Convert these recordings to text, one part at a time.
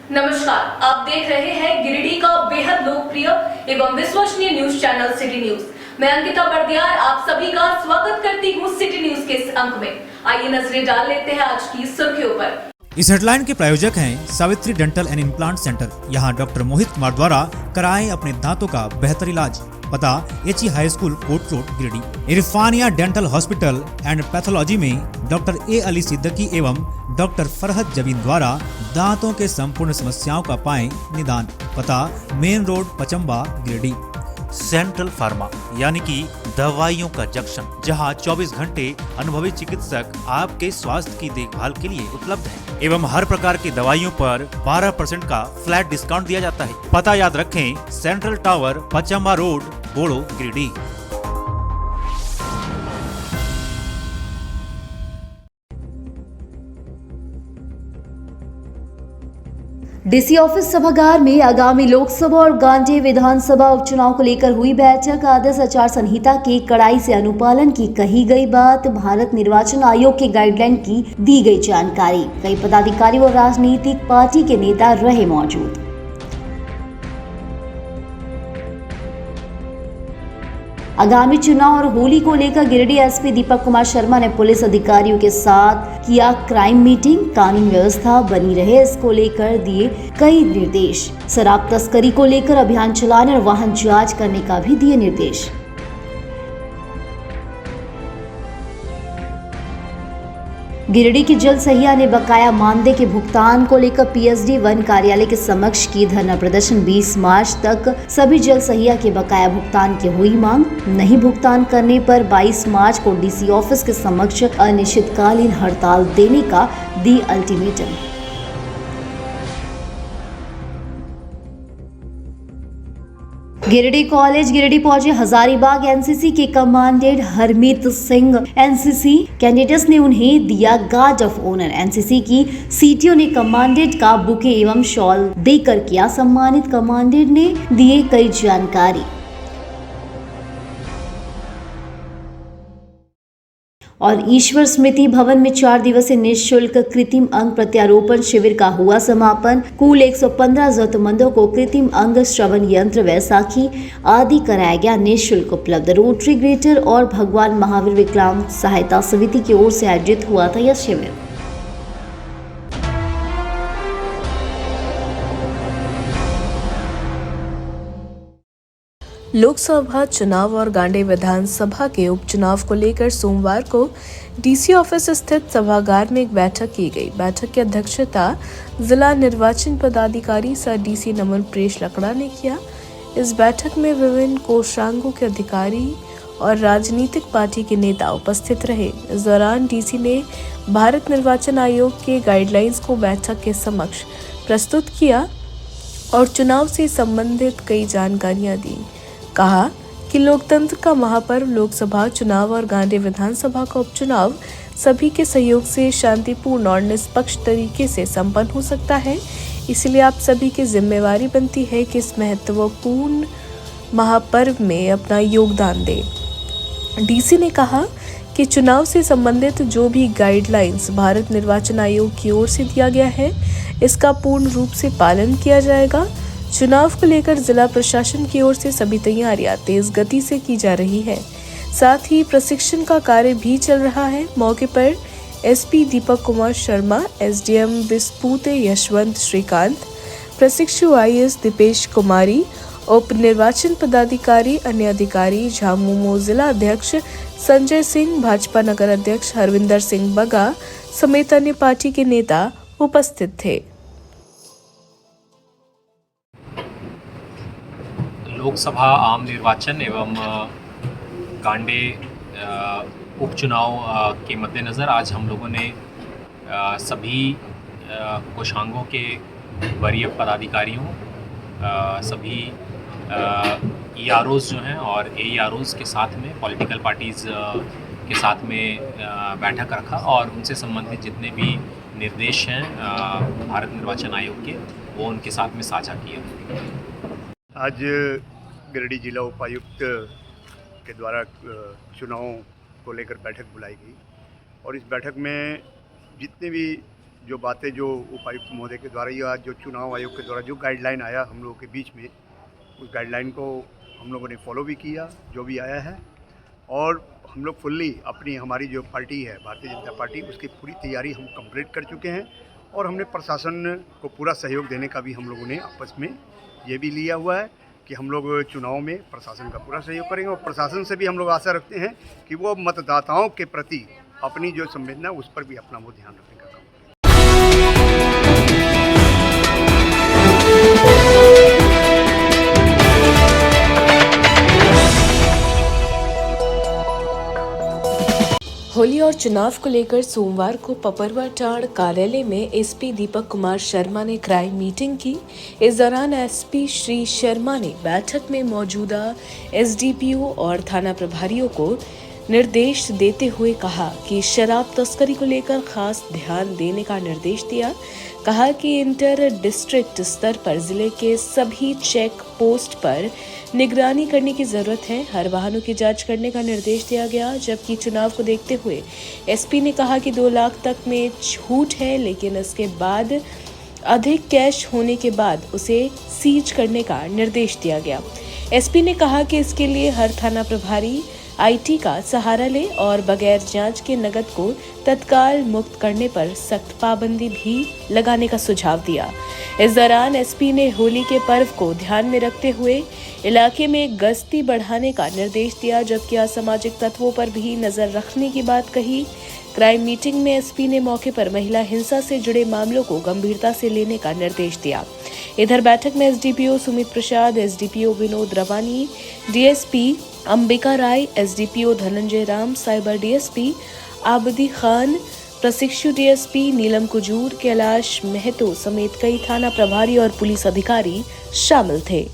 नमस्कार, आप देख रहे हैं गिरिडीह का बेहद लोकप्रिय एवं विश्वसनीय न्यूज चैनल सिटी न्यूज। मैं अंकिता बर्दियार आप सभी का स्वागत करती हूँ सिटी न्यूज के इस अंक में। आइए नजरें डाल लेते हैं आज की सुर्खियों पर। इस हेडलाइन के प्रायोजक हैं Savitri dental and implant centre. यहाँ डॉक्टर मोहित कुमार द्वारा कराएं अपने दांतों का बेहतर इलाज। पता HE high school court road Giridih. Irfania dental hospital and pathology में डॉक्टर ए अली सिद्दीकी एवं डॉक्टर फरहत जबीन द्वारा दांतों के संपूर्ण समस्याओं का पाएं निदान। पता main road Pachamba Giridih. Central pharma यानी कि दवाइयों का जंक्शन, जहां 24 घंटे अनुभवी चिकित्सक आपके स्वास्थ्य की देखभाल के लिए उपलब्ध है एवं हर प्रकार की दवाइयों पर 12% का फ्लैट डिस्काउंट दिया जाता है। पता याद रखें, सेंट्रल टावर पचम्बा रोड बोड़ो गिरिडीह। डीसी ऑफिस सभागार में आगामी लोकसभा और गांधी विधानसभा उपचुनाव को लेकर हुई बैठक। आदर्श आचार संहिता के कड़ाई से अनुपालन की कही गई बात। भारत निर्वाचन आयोग के गाइडलाइन की दी गई जानकारी। कई पदाधिकारी और राजनीतिक पार्टी के नेता रहे मौजूद। आगामी चुनाव और होली को लेकर गिरिडीह एसपी दीपक कुमार शर्मा ने पुलिस अधिकारियों के साथ किया क्राइम मीटिंग। कानून व्यवस्था बनी रहे, इसको लेकर दिए कई निर्देश। शराब तस्करी को लेकर अभियान चलाने और वाहन जांच करने का भी दिए निर्देश। गिरिडीह की जल सहिया ने बकाया मानदेय के भुगतान को लेकर पीएसडी वन कार्यालय के समक्ष की धरना प्रदर्शन। 20 मार्च तक सभी जल सहिया के बकाया भुगतान की हुई मांग। नहीं भुगतान करने पर 22 मार्च को डीसी ऑफिस के समक्ष अनिश्चितकालीन हड़ताल देने का दी अल्टीमेटम। गिरिडीह कॉलेज गिरिडीह पहुंचे हजारीबाग एनसीसी के commandant Harmeet Singh. NCC candidates ने उन्हें दिया गार्ड ऑफ ऑनर। एनसीसी की सीटीओ ने कमांडेंट का बुके एवं शॉल देकर किया सम्मानित। कमांडेंट ने दिए कई जानकारी। और ईश्वर स्मृति भवन में 4 दिवसीय निःशुल्क कृत्रिम अंग प्रत्यारोपण शिविर का हुआ समापन। कुल 115 जरूरतमंदों को कृत्रिम अंग, श्रवण यंत्र, वैसाखी आदि कराया गया निःशुल्क उपलब्ध। रोटरी ग्रेटर और भगवान महावीर विकलांग सहायता समिति की ओर से आयोजित हुआ था यह शिविर। लोकसभा चुनाव और गांडी विधानसभा के उपचुनाव को लेकर सोमवार को डीसी ऑफिस स्थित सभागार में एक बैठक की गई। बैठक की अध्यक्षता जिला निर्वाचन पदाधिकारी सर डीसी नमन प्रेश लकड़ा ने किया। इस बैठक में विभिन्न कोषांगों के अधिकारी और राजनीतिक पार्टी के नेता उपस्थित रहे। इस दौरान डीसी ने भारत निर्वाचन आयोग के गाइडलाइंस को बैठक के समक्ष प्रस्तुत किया और चुनाव से संबंधित कई जानकारियां दी। कहा कि लोकतंत्र का महापर्व लोकसभा चुनाव और गांधी विधानसभा का उपचुनाव सभी के सहयोग से शांतिपूर्ण और निष्पक्ष तरीके से संपन्न हो सकता है। इसलिए आप सभी की जिम्मेवारी बनती है कि इस महत्वपूर्ण महापर्व में अपना योगदान दें। डीसी ने कहा कि चुनाव से संबंधित जो भी गाइडलाइंस भारत निर्वाचन आयोग की ओर से दिया गया है, इसका पूर्ण रूप से पालन किया जाएगा। चुनाव को लेकर जिला प्रशासन की ओर से सभी तैयारियां तेज गति से की जा रही है। साथ ही प्रशिक्षण का कार्य भी चल रहा है। मौके पर एसपी दीपक कुमार शर्मा, एसडीएम विस्पूते यशवंत श्रीकांत, प्रशिक्षु आईएएस दीपेश कुमारी, उप निर्वाचन पदाधिकारी, अन्य अधिकारी, झामुमो जिला अध्यक्ष संजय सिंह, भाजपा नगर अध्यक्ष हरविंदर सिंह बगा समेत अन्य पार्टी के नेता उपस्थित थे। लोकसभा आम निर्वाचन एवं गांडी उपचुनाव के मद्देनज़र आज हम लोगों ने सभी कोषांगों के वरीय पदाधिकारियों, सभी ईआरओज़ जो हैं और एईआरओज़ के साथ में पॉलिटिकल पार्टीज़ के साथ में बैठक रखा और उनसे संबंधित जितने भी निर्देश हैं भारत निर्वाचन आयोग के, वो उनके साथ में साझा किए। आज गिरिडीह जिला उपायुक्त के द्वारा चुनाव को लेकर बैठक बुलाई गई और इस बैठक में जितने भी जो बातें जो उपायुक्त महोदय के द्वारा या जो चुनाव आयोग के द्वारा जो गाइडलाइन आया हम लोगों के बीच में, उस गाइडलाइन को हम लोगों ने फॉलो भी किया जो भी आया है। और हम लोग फुल्ली हमारी जो पार्टी है भारतीय जनता पार्टी, उसकी पूरी तैयारी हम कंप्लीट कर चुके हैं। और हमने प्रशासन को पूरा सहयोग देने का भी हम लोगों ने आपस में ये भी लिया हुआ है कि हम लोग चुनाव में प्रशासन का पूरा सहयोग करेंगे। और प्रशासन से भी हम लोग आशा रखते हैं कि वो मतदाताओं के प्रति अपनी जो संवेदना उस पर भी अपना वो ध्यान रखने का काम करें। होली और चुनाव को लेकर सोमवार को पपरवाटाड़ कार्यालय में एसपी दीपक कुमार शर्मा ने क्राइम मीटिंग की। इस दौरान एसपी श्री शर्मा ने बैठक में मौजूदा एसडीपीओ और थाना प्रभारियों को निर्देश देते हुए कहा कि शराब तस्करी को लेकर खास ध्यान देने का निर्देश दिया। कहा कि इंटर डिस्ट्रिक्ट स्तर पर जिले के सभी चेक पोस्ट पर निगरानी करने की जरूरत है। हर वाहनों की जांच करने का निर्देश दिया गया। जबकि चुनाव को देखते हुए एसपी ने कहा कि 2 लाख तक में छूट है, लेकिन इसके बाद अधिक कैश होने के बाद उसे सीज करने का निर्देश दिया गया। एसपी ने कहा कि इसके लिए हर थाना प्रभारी आईटी का सहारा ले और बगैर जांच के नकद को तत्काल मुक्त करने पर सख्त पाबंदी भी लगाने का सुझाव दिया। इस दौरान एसपी ने होली के पर्व को ध्यान में रखते हुए इलाके में गश्ती बढ़ाने का निर्देश दिया, जबकि असामाजिक तत्वों पर भी नजर रखने की बात कही। क्राइम मीटिंग में एसपी ने मौके पर महिला हिंसा से जुड़े मामलों को गंभीरता से लेने का निर्देश दिया। इधर बैठक में SDPO Sumit Prasad, SDPO Vinod Rawani, DSP Ambika Rai, SDPO Dhananjay Ram, cyber DSP Abdi Khan, प्रशिक्षु डीएसपी नीलम कुजूर, कैलाश महतो समेत कई थाना प्रभारी और पुलिस अधिकारी शामिल थे।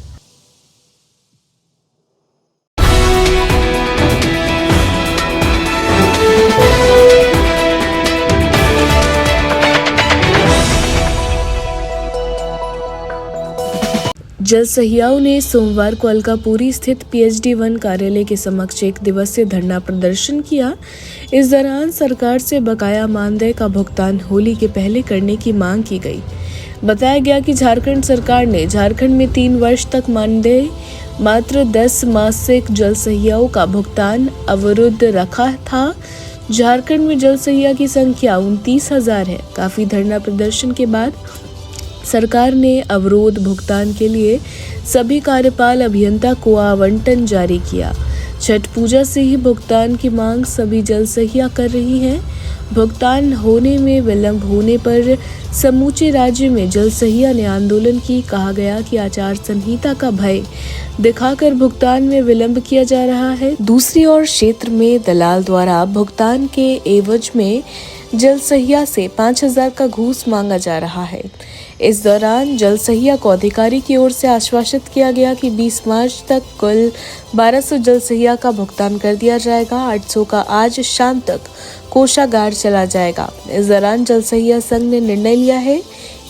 जल सहियाओं ने सोमवार को अलकापुरी स्थित पीएचडी 1 कार्यालय के समक्ष 1 दिवसीय धरना प्रदर्शन किया। इस दौरान सरकार से बकाया मानदेय का भुगतान होली के पहले करने की मांग की गई। बताया गया कि झारखंड सरकार ने झारखंड में 3 वर्ष तक मानदेय मात्र 10 मासिक जल सहियाओं का भुगतान अवरुद्ध रखा था। झारखंड में जल सहिया की संख्या 29,000 है। काफी धरना प्रदर्शन के बाद सरकार ने अवरोध भुगतान के लिए सभी कार्यपाल अभियंता को आवंटन जारी किया। छठ पूजा से ही भुगतान की मांग सभी जल सहिया कर रही हैं। भुगतान होने में विलंब होने पर समूचे राज्य में जल सहिया ने आंदोलन की। कहा गया कि आचार संहिता का भय दिखाकर भुगतान में विलंब किया जा रहा है। दूसरी ओर क्षेत्र में दलाल द्वारा भुगतान के एवज में जल सहिया से 5,000 का घूस मांगा जा रहा है। इस दौरान जल सहिया को अधिकारी की ओर से आश्वासित किया गया कि 20 मार्च तक कुल 1200 जल सहिया का भुगतान कर दिया जाएगा। 800 का आज शाम तक कोषागार चला जाएगा। इस दौरान जल सहिया संघ ने निर्णय लिया है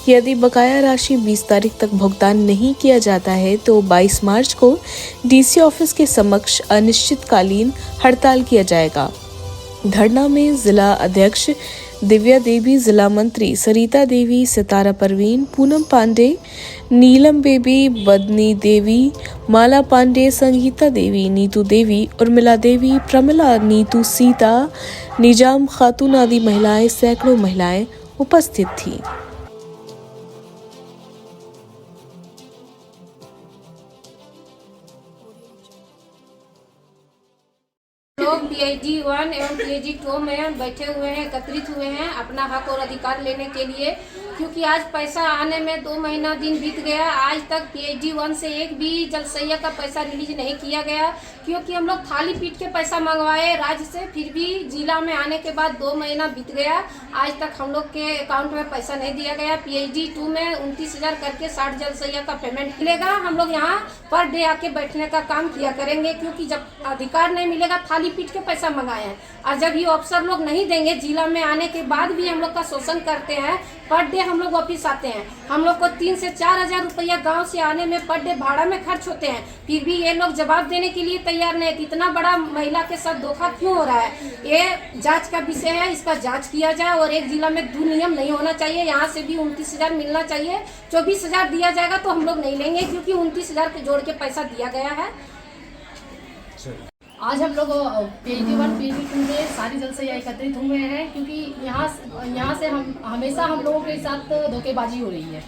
कि यदि बकाया राशि 20 तारीख तक भुगतान नहीं किया जाता है तो 22 मार्च को डीसी ऑफिस के समक्ष अनिश्चितकालीन हड़ताल किया जाएगा। धरना में जिला अध्यक्ष दिव्या देवी, जिला मंत्री सरिता देवी, सितारा परवीन, पूनम पांडे, नीलम बेबी, बदनी देवी, माला पांडे, संगीता देवी, नीतू देवी, उर्मिला देवी, प्रमिला, नीतू, सीता, निजाम खातून आदि महिलाएं, सैकड़ों महिलाएं उपस्थित थीं। लोग पीएचडी 1 एवं पीएचडी 2 में बैठे हुए हैं, एकत्रित हुए हैं अपना हक और अधिकार लेने के लिए, क्योंकि आज पैसा आने में 2 महीना दिन बीत गया। आज तक पीएचडी 1 से एक भी जल सहिया का पैसा रिलीज नहीं किया गया, क्योंकि हम लोग थाली पीट के पैसा मंगवाए राज्य से, फिर भी जिला में आने के बाद 2 महीना बीत गया। आज तक हम लोग के अकाउंट में पैसा नहीं दिया गया। पीएचडी 2 में 29,000 करके 60 जल सहिया का पेमेंट मिलेगा। हम लोग यहाँ पर डे आके बैठने का काम किया करेंगे, क्योंकि जब अधिकार नहीं मिलेगा थाली पीट के पैसा मंगाए हैं, और जब ये अफसर लोग नहीं देंगे, जिला में आने के बाद भी हम लोग का शोषण करते हैं, पर डे हम लोग ऑफिस आते हैं, हम लोग को 3 से 4 हजार रुपया गाँव से आने में पर डे भाड़ा में खर्च होते हैं, फिर भी ये लोग जवाब देने के लिए तैयार नहीं। इतना बड़ा महिला के साथ धोखा क्यों हो रहा है? ये जांच का विषय है, इसका जांच किया जाए और एक जिला में 2 नियम नहीं होना चाहिए। यहाँ से भी 29,000 मिलना चाहिए। 24,000 दिया जाएगा तो हम लोग नहीं लेंगे, क्योंकि 29,000 के जोड़ के पैसा दिया गया है। आज हम लोग PhD1 PhD2 में सारी जल से एकत्रित हुए हैं, क्योंकि यहाँ से हमेशा हम लोगों के साथ धोखेबाजी हो रही है।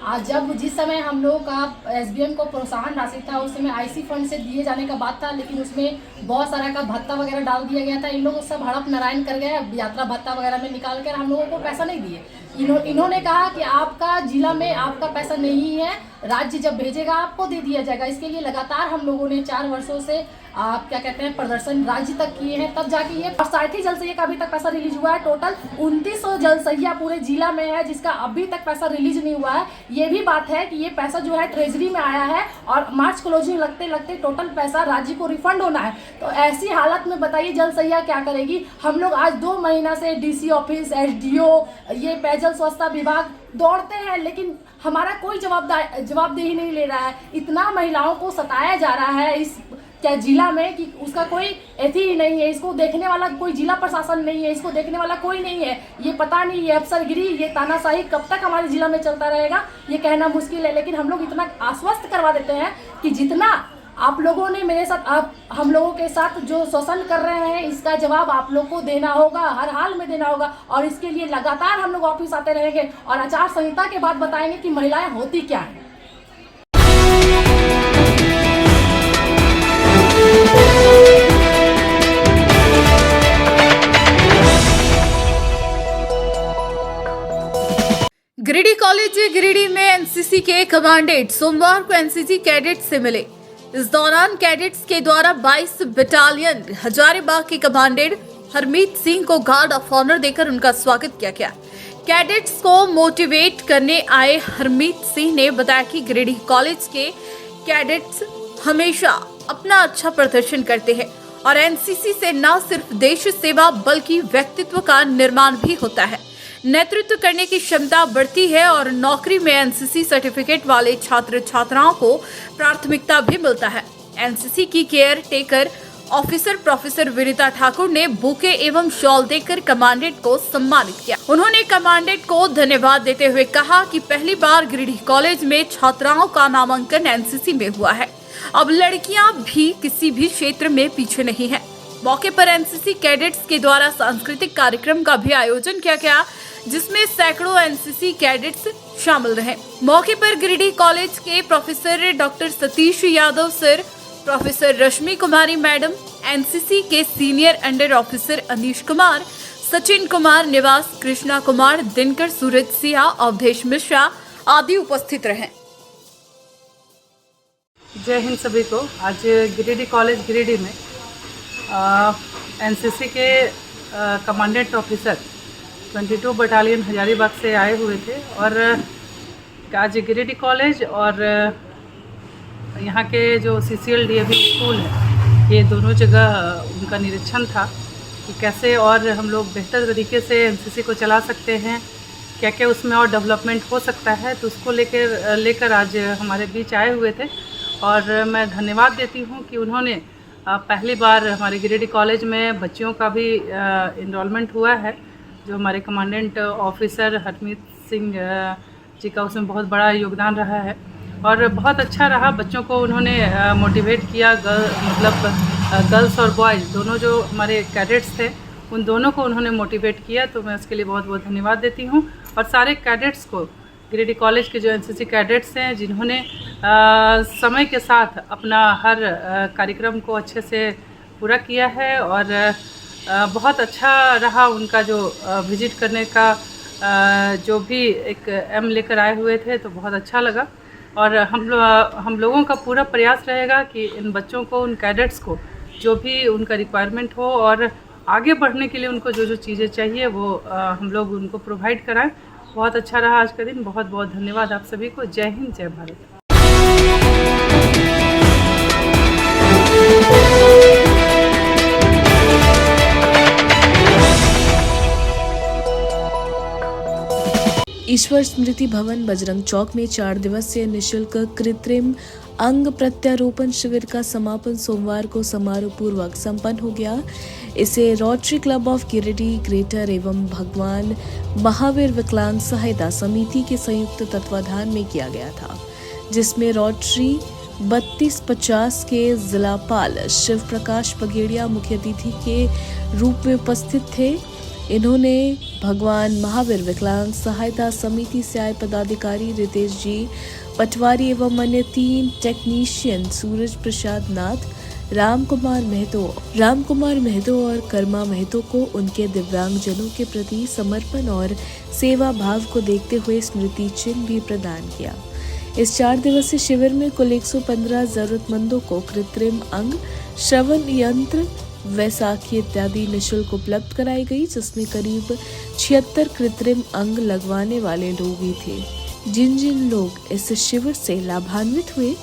आज जब जिस समय हम लोगों का SBM को प्रोत्साहन राशि था, उस समय IC फंड से दिए जाने का बात था, लेकिन उसमें बहुत सारा का भत्ता वगैरह डाल दिया गया था। इन लोगों सब हड़प नारायण कर गए, यात्रा भत्ता वगैरह में निकाल कर हम लोगों को पैसा नहीं दिए। इन्होंने कहा कि आपका जिला में आपका पैसा नहीं है, राज्य जब भेजेगा आपको दे दिया जाएगा। इसके लिए लगातार हम लोगों ने 4 वर्षों से आप क्या कहते हैं प्रदर्शन राज्य तक किए हैं, तब जाके ये 60 जल सहिया का अभी तक पैसा रिलीज हुआ है। टोटल 2900 जल सहिया पूरे जिला में है, जिसका अभी तक पैसा रिलीज नहीं हुआ है। ये भी बात है कि ये पैसा जो है ट्रेजरी में आया है और मार्च क्लोजिंग लगते लगते टोटल पैसा राज्य को रिफंड होना है। तो ऐसी हालत में बताइए जल सहिया क्या करेगी? हम लोग आज 2 महीना से DC ऑफिस, SDO, ये पेयजल स्वच्छता विभाग दौड़ते हैं, लेकिन हमारा कोई जवाबदेही नहीं ले रहा है। इतना महिलाओं को सताया जा रहा है इस क्या जिला में कि उसका कोई एथी ही नहीं है। इसको देखने वाला कोई जिला प्रशासन नहीं है, इसको देखने वाला कोई नहीं है। ये पता नहीं, ये अफसरगिरी, ये तानाशाही कब तक हमारे जिला में चलता रहेगा, ये कहना मुश्किल है। लेकिन हम लोग इतना आश्वस्त करवा देते हैं कि जितना आप लोगों ने मेरे साथ हम लोगों के साथ जो शोषण कर रहे हैं, इसका जवाब आप लोग को देना होगा, हर हाल में देना होगा। और इसके लिए लगातार हम लोग ऑफिस आते रहेंगे और आचार संहिता के बाद बताएंगे कि महिलाएं होती क्या हैं। गिरिडीह कॉलेज गिरिडीह में एनसीसी के कमांडेंट सोमवार को एनसीसी कैडेट से मिले। इस दौरान कैडेट्स के द्वारा 22 बटालियन हजारीबाग के कमांडेंट हरमीत सिंह को गार्ड ऑफ ऑनर देकर उनका स्वागत किया गया। कैडेट्स को मोटिवेट करने आए हरमीत सिंह ने बताया कि गिरिडीह कॉलेज के कैडेट्स हमेशा अपना अच्छा प्रदर्शन करते हैं और एनसीसी से न सिर्फ देश सेवा बल्कि व्यक्तित्व का निर्माण भी होता है, नेतृत्व करने की क्षमता बढ़ती है और नौकरी में एनसीसी सर्टिफिकेट वाले छात्र छात्राओं को प्राथमिकता भी मिलता है। एनसीसी की care taker officer professor Vinita Thakur ने बुके एवं शॉल देकर कमांडेंट को सम्मानित किया। उन्होंने कमांडेंट को धन्यवाद देते हुए कहा कि पहली बार गिरिडीह कॉलेज में छात्राओं का नामांकन एनसीसी में हुआ है। अब लड़कियां भी किसी भी क्षेत्र में पीछे नहीं है। मौके पर एनसीसी कैडेट्स के द्वारा सांस्कृतिक कार्यक्रम का भी आयोजन किया गया, जिसमें सैकड़ों एनसीसी कैडेट्स शामिल रहे। मौके पर गिरिडीह कॉलेज के professor doctor Satish Yadav sir, professor Rashmi Kumari madam, NCC के senior under officer Anish Kumar, Sachin Kumar, Niwas, Krishna Kumar, Dinkar, सूरज सिया, अवधेश मिश्रा आदि उपस्थित रहे। जय हिंद सभी को। आज गिरिडीह कॉलेज गिरिडीह में एनसीसी के कमांडेंट ऑफिसर 22 बटालियन हजारीबाग से आए हुए थे और आज गिरिडीह कॉलेज और यहाँ के जो CCL DAV स्कूल है, ये दोनों जगह उनका निरीक्षण था कि कैसे और हम लोग बेहतर तरीके से एनसीसी को चला सकते हैं, क्या क्या उसमें और डेवलपमेंट हो सकता है। तो उसको लेकर आज हमारे बीच आए हुए थे और मैं धन्यवाद देती हूँ कि उन्होंने पहली बार हमारे गिरिडीह कॉलेज में बच्चियों का भी इनरोलमेंट हुआ है। जो हमारे कमांडेंट ऑफिसर हरमीत सिंह जी का उसमें बहुत बड़ा योगदान रहा है और बहुत अच्छा रहा। बच्चों को उन्होंने मोटिवेट किया, गर्ल्स और बॉयज़ दोनों जो हमारे कैडेट्स थे उन दोनों को उन्होंने मोटिवेट किया। तो मैं उसके लिए बहुत बहुत धन्यवाद देती हूँ और सारे कैडेट्स को, गिरिडीह कॉलेज के जो एनसीसी कैडेट्स हैं जिन्होंने समय के साथ अपना हर कार्यक्रम को अच्छे से पूरा किया है और बहुत अच्छा रहा उनका जो विजिट करने का जो भी एक एम लेकर आए हुए थे, तो बहुत अच्छा लगा। और हम लोगों का पूरा प्रयास रहेगा कि इन बच्चों को, उन कैडेट्स को जो भी उनका रिक्वायरमेंट हो और आगे बढ़ने के लिए उनको जो जो चीज़ें चाहिए वो हम लोग उनको प्रोवाइड कराएं। बहुत अच्छा रहा आज का दिन। बहुत बहुत धन्यवाद आप सभी को। जय हिंद, जय भारत। बसवेश्वर स्मृति भवन बजरंग चौक में 4 दिवसीय निशुल्क कृत्रिम अंग प्रत्यारोपण शिविर का समापन सोमवार को समारोह पूर्वक संपन्न हो गया। इसे rotary club of Giridih greater एवं भगवान महावीर विकलांग सहायता समिति के संयुक्त तत्वाधान में किया गया था, जिसमें रोटरी 3250 के जिलापाल शिव प्रकाश बगेड़िया मुख्य अतिथि के रूप में उपस्थित थे। इन्होंने भगवान महावीर विकलांग सहायता समिति से आए पदाधिकारी रितेश जी पटवारी एवं अन्य 3 टेक्नीशियन सूरज प्रसाद नाथ, राम कुमार महतो और कर्मा महतो को उनके दिव्यांगजनों के प्रति समर्पण और सेवा भाव को देखते हुए स्मृति चिन्ह भी प्रदान किया। इस 4 दिवसीय शिविर में कुल 115 जरूरतमंदों को कृत्रिम अंग, श्रवण यंत्र, वैसाखी इत्यादि निःशुल्क उपलब्ध कराई गई, जिसमें करीब 76 कृत्रिम अंग लगवाने वाले लोग ही थे। जिन लोग इस शिविर से लाभान्वित हुए,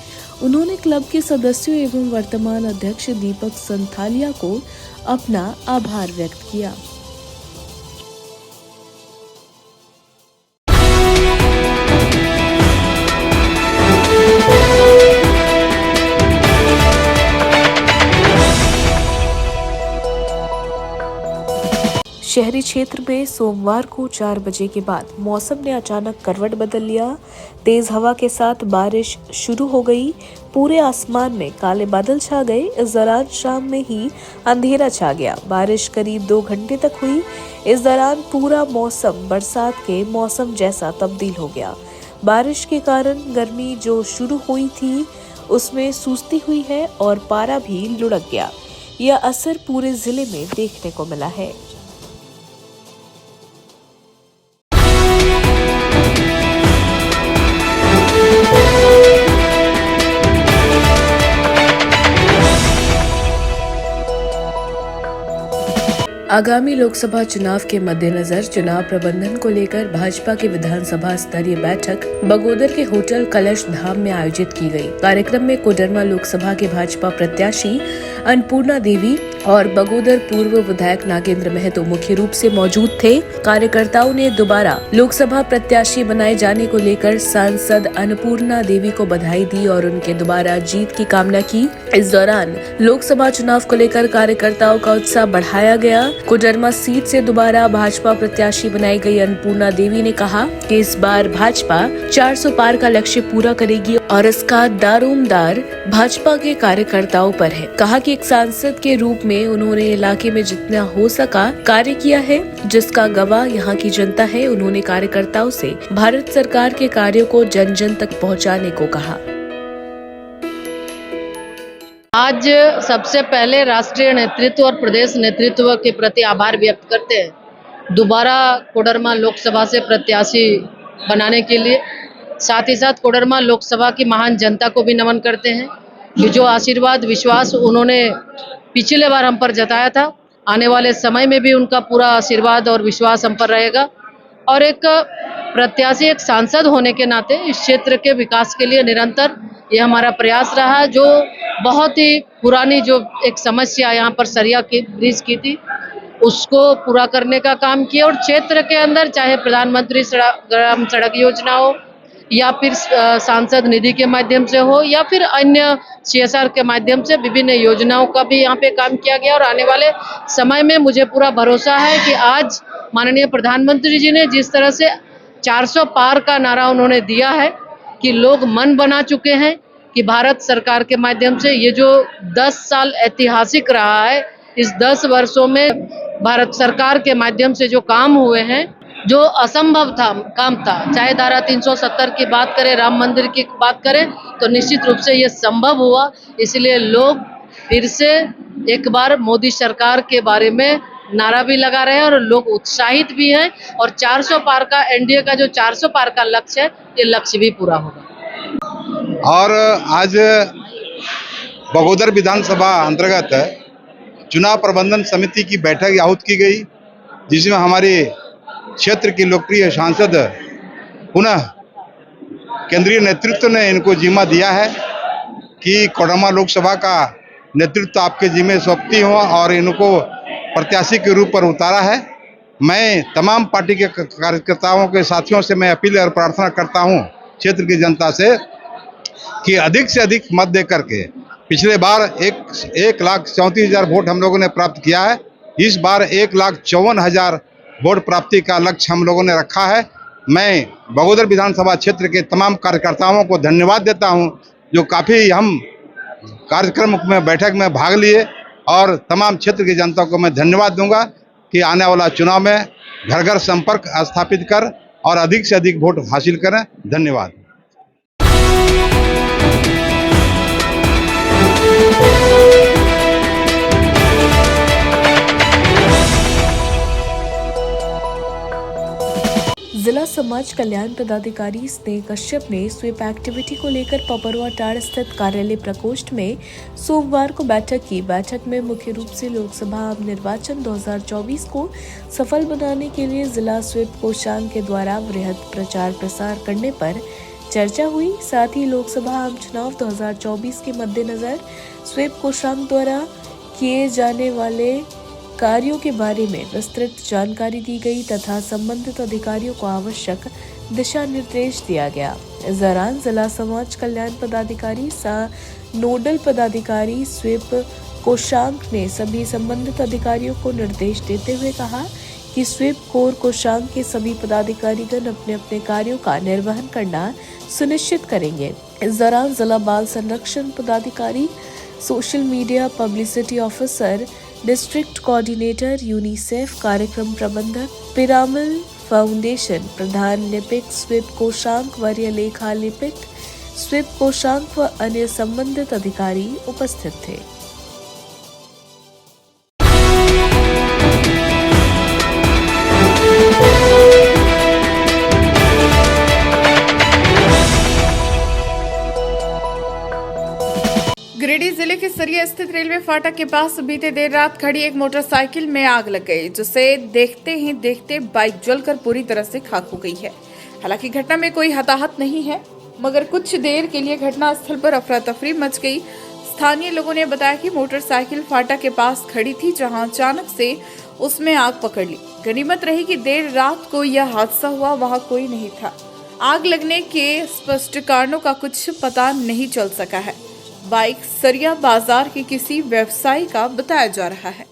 उन्होंने क्लब के सदस्यों एवं वर्तमान अध्यक्ष दीपक संथालिया को अपना आभार व्यक्त किया। शहरी क्षेत्र में सोमवार को 4 बजे के बाद मौसम ने अचानक करवट बदल लिया। तेज हवा के साथ बारिश शुरू हो गई। पूरे आसमान में काले बादल छा गए। इस दौरान शाम में ही अंधेरा छा गया। बारिश करीब 2 घंटे तक हुई। इस दौरान पूरा मौसम बरसात के मौसम जैसा तब्दील हो गया। बारिश के कारण गर्मी जो शुरू हुई थी उसमें सुस्ती हुई है और पारा भी लुढ़क गया। यह असर पूरे जिले में देखने को मिला है। आगामी लोकसभा चुनाव के मद्देनजर चुनाव प्रबंधन को लेकर भाजपा की विधानसभा स्तरीय बैठक बगोदर के होटल कलश धाम में आयोजित की गई। कार्यक्रम में कोडरमा लोकसभा के भाजपा प्रत्याशी अन्नपूर्णा देवी और बगोदर पूर्व विधायक नागेंद्र महतो मुख्य रूप से मौजूद थे। कार्यकर्ताओं ने दोबारा लोकसभा प्रत्याशी बनाए जाने को लेकर सांसद अन्नपूर्णा देवी को बधाई दी और उनके दोबारा जीत की कामना की। इस दौरान लोकसभा चुनाव को लेकर कार्यकर्ताओं का उत्साह बढ़ाया गया। कोडरमा सीट से दोबारा भाजपा प्रत्याशी बनाई गई अन्नपूर्णा देवी ने कहा कि इस बार भाजपा 400 पार का लक्ष्य पूरा करेगी और इसका दारोमदार भाजपा के कार्यकर्ताओं पर है। कहा कि एक सांसद के रूप में उन्होंने इलाके में जितना हो सका कार्य किया है, जिसका गवाह यहाँ की जनता है। उन्होंने कार्यकर्ताओं से भारत सरकार के कार्यों को जन जन तक पहुँचाने को कहा। आज सबसे पहले राष्ट्रीय नेतृत्व और प्रदेश नेतृत्व के प्रति आभार व्यक्त करते हैं दोबारा कोडरमा लोकसभा से प्रत्याशी बनाने के लिए। साथ ही साथ कोडरमा लोकसभा की महान जनता को भी नमन करते हैं कि जो आशीर्वाद विश्वास उन्होंने पिछले बार हम पर जताया था, आने वाले समय में भी उनका पूरा आशीर्वाद और विश्वास हम पर रहेगा। और एक प्रत्याशी, एक सांसद होने के नाते इस क्षेत्र के विकास के लिए निरंतर ये हमारा प्रयास रहा। जो बहुत ही पुरानी जो एक समस्या यहाँ पर सरिया की ब्रिज की थी, उसको पूरा करने का काम किया। और क्षेत्र के अंदर चाहे प्रधानमंत्री ग्राम सड़क योजना हो या फिर सांसद निधि के माध्यम से हो या फिर अन्य CSR के माध्यम से विभिन्न योजनाओं का भी यहाँ पे काम किया गया। और आने वाले समय में मुझे पूरा भरोसा है कि आज माननीय प्रधानमंत्री जी ने जिस तरह से 400 पार का नारा उन्होंने दिया है कि लोग मन बना चुके हैं कि भारत सरकार के माध्यम से ये जो 10 साल ऐतिहासिक रहा है, इस 10 वर्षों में भारत सरकार के माध्यम से जो काम हुए हैं, जो असंभव था काम था, चाहे धारा 370 की बात करें, राम मंदिर की बात करें, तो निश्चित रूप से ये संभव हुआ। इसलिए लोग फिर से एक बार मोदी सरकार के बारे में नारा भी लगा रहे हैं और लोग उत्साहित भी हैं। और 400 पार का NDA का जो 400 पार का लक्ष्य है, ये लक्ष्य भी पूरा होगा। और आज बगोदर विधानसभा अंतर्गत चुनाव प्रबंधन समिति की बैठक आहूत की गई, जिसमें हमारे क्षेत्र की लोकप्रिय सांसद पुनः केंद्रीय नेतृत्व ने इनको जिम्मा दिया है कि कोडरमा लोकसभा का नेतृत्व आपके जिम्मे सौंपती हो और इनको प्रत्याशी के रूप पर उतारा है। मैं तमाम पार्टी के कार्यकर्ताओं के साथियों से मैं अपील और प्रार्थना करता हूं, क्षेत्र की जनता से, कि अधिक से अधिक मत दे करके, पिछले बार 1,34,000 वोट हम लोगों ने प्राप्त किया है, इस बार 1,54,000 वोट प्राप्ति का लक्ष्य हम लोगों ने रखा है। मैं बगोदर विधानसभा क्षेत्र के तमाम कार्यकर्ताओं को धन्यवाद देता हूं, जो काफ़ी हम कार्यक्रम में बैठक में भाग लिए, और तमाम क्षेत्र की जनता को मैं धन्यवाद दूंगा कि आने वाला चुनाव में घर घर संपर्क स्थापित कर और अधिक से अधिक वोट हासिल करें। धन्यवाद। जिला समाज कल्याण पदाधिकारी स्नेह कश्यप ने स्वीप एक्टिविटी को लेकर पपरुआ टाड़ स्थित कार्यालय प्रकोष्ठ में सोमवार को बैठक की। बैठक में मुख्य रूप से लोकसभा आम निर्वाचन 2024 को सफल बनाने के लिए जिला स्वीप कोषांग के द्वारा वृहद प्रचार प्रसार करने पर चर्चा हुई। साथ ही लोकसभा आम चुनाव 2024 के मद्देनजर स्वीप कोषांग द्वारा किए जाने वाले कार्यों के बारे में विस्तृत जानकारी दी गई तथा संबंधित अधिकारियों को आवश्यक दिशा निर्देश दिया गया। इस दौरान जिला समाज कल्याण पदाधिकारी नोडल पदाधिकारी स्वीप कोषांग ने सभी संबंधित अधिकारियों को निर्देश देते हुए कहा कि स्वीप कोर कोषांग के सभी पदाधिकारीगण अपने अपने कार्यों का निर्वहन करना सुनिश्चित करेंगे। इस दौरान जिला बाल संरक्षण पदाधिकारी, social media publicity officer, district coordinator, UNICEF कार्यक्रम प्रबंधक, पिरामिल फाउंडेशन प्रधान लिपिक, स्वीप कोषांग वरीय लेखा लिपिक, स्वीप कोषांग व अन्य संबंधित अधिकारी उपस्थित थे। गिरिडीह जिले के सरिया स्थित रेलवे फाटक के पास बीते देर रात खड़ी एक मोटरसाइकिल में आग लग गई, जिसे देखते ही देखते बाइक जलकर पूरी तरह से खाक हो गई है। हालांकि घटना में कोई हताहत नहीं है, मगर कुछ देर के लिए घटना स्थल पर अफरा तफरी मच गई। स्थानीय लोगों ने बताया कि मोटरसाइकिल फाटक के पास खड़ी थी, जहां अचानक से उसमें आग पकड़ ली। गनीमत रही कि देर रात को यह हादसा हुआ, वहां कोई नहीं था। आग लगने के स्पष्ट कारणों का कुछ पता नहीं चल सका है। बाइक सरिया बाजार के किसी व्यवसायी का बताया जा रहा है।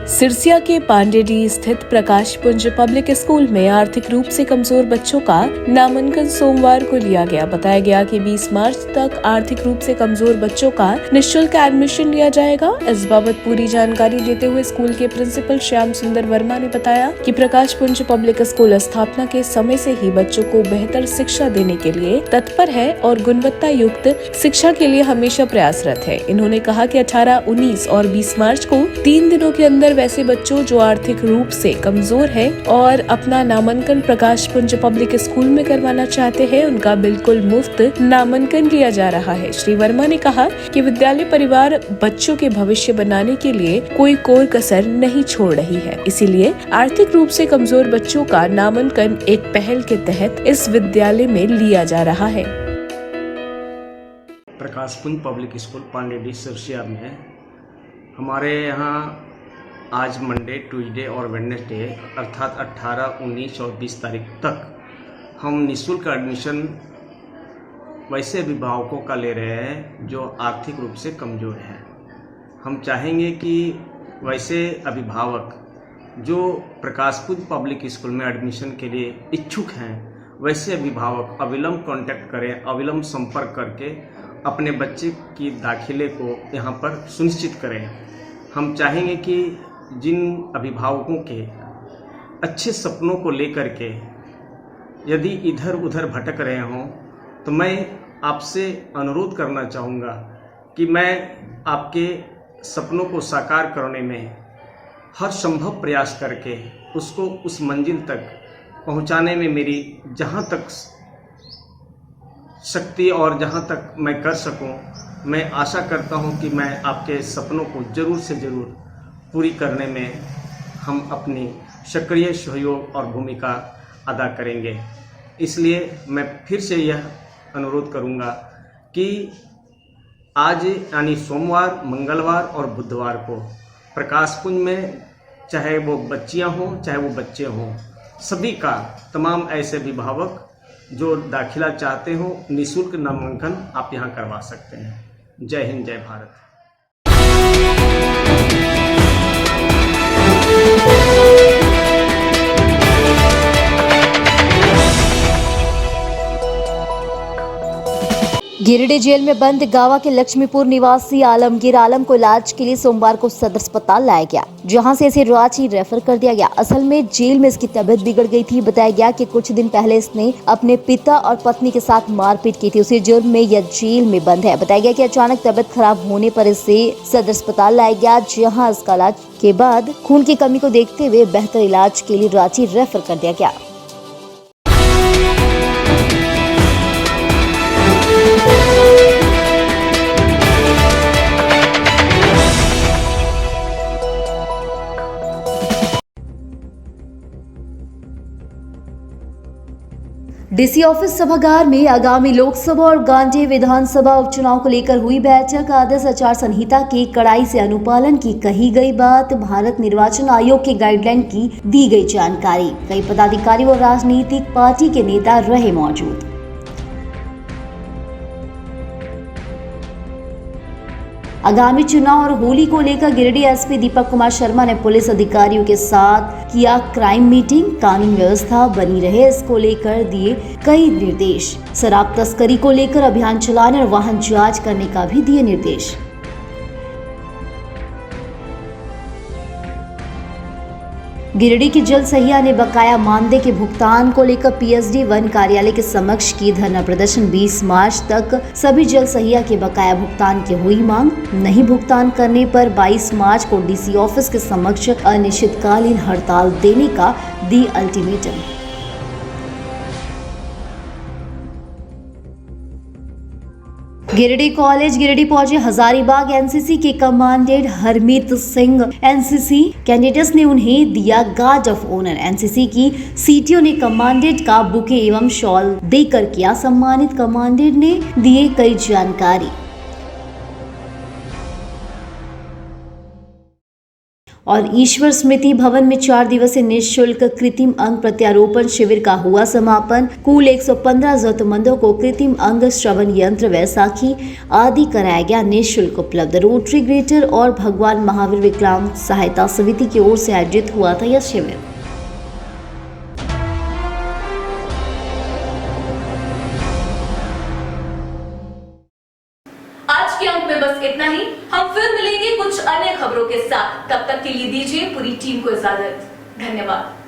सिरसिया के पांडेडी स्थित प्रकाश पुंज पब्लिक स्कूल में आर्थिक रूप से कमजोर बच्चों का नामांकन सोमवार को लिया गया। बताया गया कि 20 मार्च तक आर्थिक रूप से कमजोर बच्चों का निःशुल्क एडमिशन लिया जाएगा। इस बाबत पूरी जानकारी देते हुए स्कूल के प्रिंसिपल श्याम सुंदर वर्मा ने बताया कि प्रकाश पुंज पब्लिक स्कूल स्थापना के समय से ही बच्चों को बेहतर शिक्षा देने के लिए तत्पर है और गुणवत्ता युक्त शिक्षा के लिए हमेशा प्रयासरत है। इन्होंने कहा कि 18, 19 और 20 मार्च को 3 दिनों के अंदर ऐसे बच्चों जो आर्थिक रूप से कमजोर है और अपना नामांकन प्रकाश पुंज पब्लिक स्कूल में करवाना चाहते हैं, उनका बिल्कुल मुफ्त नामांकन लिया जा रहा है। श्री वर्मा ने कहा कि विद्यालय परिवार बच्चों के भविष्य बनाने के लिए कोई कोर कसर नहीं छोड़ रही है, इसीलिए आर्थिक रूप से कमजोर बच्चों का नामांकन एक पहल के तहत इस विद्यालय में लिया जा रहा है। प्रकाश पुंज पब्लिक स्कूल पांडेडी सिरसिया में हमारे यहाँ आज मंडे, ट्यूसडे और वेडनेसडे अर्थात 18, 19 और 20 तारीख तक हम निःशुल्क एडमिशन वैसे अभिभावकों का ले रहे हैं जो आर्थिक रूप से कमज़ोर हैं। हम चाहेंगे कि वैसे अभिभावक जो प्रकाशपुंज पब्लिक स्कूल में एडमिशन के लिए इच्छुक हैं, वैसे अभिभावक अविलंब कांटेक्ट करें, अविलंब संपर्क करके अपने बच्चे की दाखिले को यहाँ पर सुनिश्चित करें। हम चाहेंगे कि जिन अभिभावकों के अच्छे सपनों को लेकर के यदि इधर उधर भटक रहे हों, तो मैं आपसे अनुरोध करना चाहूँगा कि मैं आपके सपनों को साकार करने में हर संभव प्रयास करके उसको उस मंजिल तक पहुँचाने में मेरी जहाँ तक शक्ति और जहाँ तक मैं कर सकूँ, मैं आशा करता हूँ कि मैं आपके सपनों को ज़रूर से ज़रूर पूरी करने में हम अपनी सक्रिय सहयोग और भूमिका अदा करेंगे। इसलिए मैं फिर से यह अनुरोध करूंगा कि आज यानी सोमवार, मंगलवार और बुधवार को प्रकाश पुंज में चाहे वो बच्चियां हों चाहे वो बच्चे हों, सभी का तमाम ऐसे अभिभावक जो दाखिला चाहते हो निःशुल्क नामांकन आप यहाँ करवा सकते हैं। जय हिंद, जय भारत। गिरिडीह जेल में बंद गावा के लक्ष्मीपुर निवासी आलमगीर आलम को इलाज के लिए सोमवार को सदर अस्पताल लाया गया, जहां से इसे रांची रेफर कर दिया गया। असल में जेल में इसकी तबीयत बिगड़ गई थी। बताया गया कि कुछ दिन पहले इसने अपने पिता और पत्नी के साथ मारपीट की थी। उसी जुर्म में यह जेल में बंद है। बताया गया कि अचानक तबीयत खराब होने पर इसे सदर अस्पताल लाया गया, जहाँ इसका इलाज के बाद खून की कमी को देखते हुए बेहतर इलाज के लिए रांची रेफर कर दिया गया। डीसी ऑफिस सभागार में आगामी लोकसभा और गांधी विधानसभा उपचुनाव को लेकर हुई बैठक। आदर्श आचार संहिता के कड़ाई से अनुपालन की कही गई बात, भारत निर्वाचन आयोग के गाइडलाइन की दी गई जानकारी। कई पदाधिकारी और राजनीतिक पार्टी के नेता रहे मौजूद। आगामी चुनाव और होली को लेकर गिरिडीह एसपी दीपक कुमार शर्मा ने पुलिस अधिकारियों के साथ किया क्राइम मीटिंग। कानून व्यवस्था बनी रहे, इसको लेकर दिए कई निर्देश। शराब तस्करी को लेकर अभियान चलाने और वाहन जांच करने का भी दिए निर्देश। गिरिडीह की जल सहिया ने बकाया मानदेय के भुगतान को लेकर पीएसडी वन कार्यालय के समक्ष की धरना प्रदर्शन। 20 मार्च तक सभी जल सहिया के बकाया भुगतान की हुई मांग। नहीं भुगतान करने पर 22 मार्च को डीसी ऑफिस के समक्ष अनिश्चितकालीन हड़ताल देने का दी अल्टीमेटम। गिरिडीह कॉलेज गिरिडीह पहुंचे हजारीबाग एनसीसी के commandant Harmeet Singh. NCC cadets ने उन्हें दिया गार्ड ऑफ ऑनर। एनसीसी की सीटीओ ने कमांडेंट का बुके एवं शॉल देकर किया सम्मानित। कमांडेंट ने दिए कई जानकारी। और ईश्वर स्मृति भवन में 4 दिवसीय निःशुल्क कृत्रिम अंग प्रत्यारोपण शिविर का हुआ समापन। कुल 115 जरूरतमंदों को कृत्रिम अंग, श्रवण यंत्र, वैसाखी आदि कराया गया निःशुल्क उपलब्ध। रोटरी ग्रेटर और भगवान महावीर विकलांग सहायता समिति की ओर से आयोजित हुआ था यह शिविर। आज के अंक में बस इतना ही। हम फिर मिलेंगे कुछ अन्य खबरों के साथ। तब तक के लिए दीजिए पूरी टीम को इजाजत। धन्यवाद।